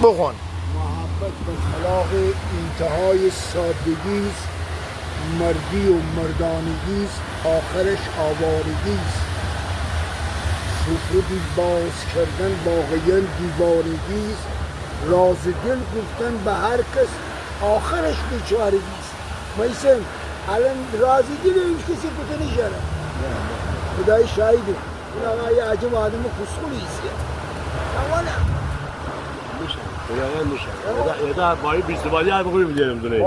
بخون. محبت به خلاق انتهای سادگی است، مردی و مردانگی است، آخرش آوارگی است. سفره باز کردن با غیر دیوارگی است، راز دل گفتن به هر کس آخرش بیچارگی است. میسم الان راز دل هیچ کسی گفته نشده، خدای شاهده. این آقا یه عجب آدم کسخولی است. اما نه یا دا بایی بیستمالی هم بخوری میدیم دونه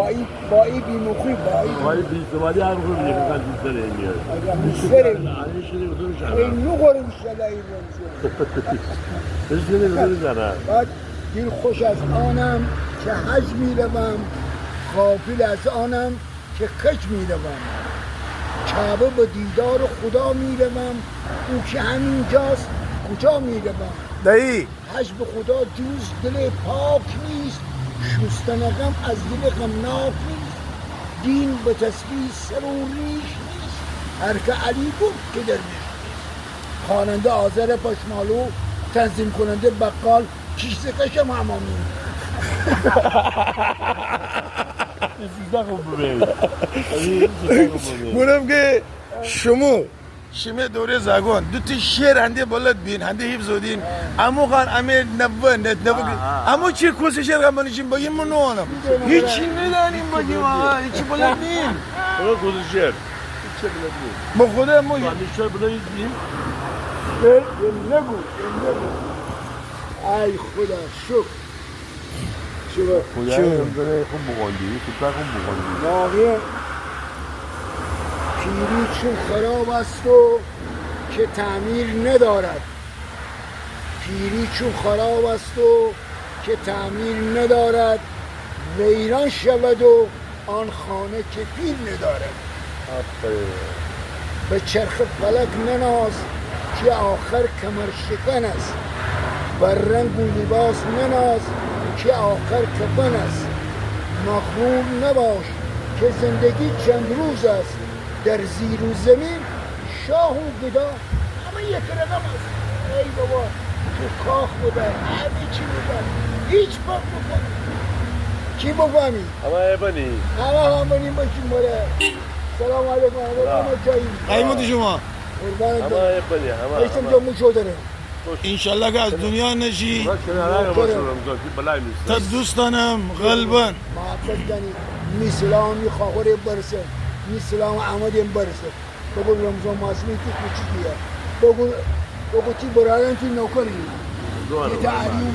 بایی بیمخوی بایی بیستمالی هم بخوری میدیم من دوست داره این میاد میسرم علی شده بودون شده این نخوره بیشتر این رمزه بشکنه بودون شده بعد دل خوش از آنم که حج میروم، غافل از آنم که کج میروم. کعبه به دیدار خدا میروم، او که همینجاست کجا میروم. دایی حج به خدا جز دل پاک نیست، شستن غم از دل غمناک نیست. دین به تسبیح سر و ریش نیست، هر که علی گفت که در نیست. خواننده آذر پشمالو، تنظیم کننده بقال، کیسه کشم همامی. سیزده خوب ببین گونم که شما دوره زاگون دو تا شیر هنده بلد بین هنده حفظ دین امو خان امیر امو چی کوس شیر هم بنشیم بگیم من نوانم هیچی ندانیم بگیم هیچی بلد نیم اونا کوزه شیر با خدا امو دانشجو بلد نیستیم نگو ای خدا شکر خدا هم داره خوب بگاندی سوپر خوب بگاندی واقعا پیری چون خراب است و که تعمیر ندارد. پیری چون خراب است و که تعمیر ندارد، ویران شود و آن خانه که پیر ندارد. به چرخ فلک نناز که آخر کمر شکن است، بر رنگ و لباس نناز که آخر کفن است. مغرور نباش که زندگی چند روز است، در زیر و زمین شاه و گدا همه یک رقم است. ای بابا تو کاخ بودن همه چی بودن هیچ فرق بکنی چی بفهمی؟ اما ایبانی همه باشیم باره. سلام علیکم همه چایی قیمت شما قربانت اما برم. ایبانی ایسم جا موشو داره انشالله که از دنیا نشی کناره باشه رمزان که بلای نیست تا دوستانم غلبن محبت کنی می سلامی خواهر برسه، می سلام احمدیم برسه. بگو رمضان ماسمی که کچی کیه، بگو چی برادن چی نوکری دوانم که تعلیم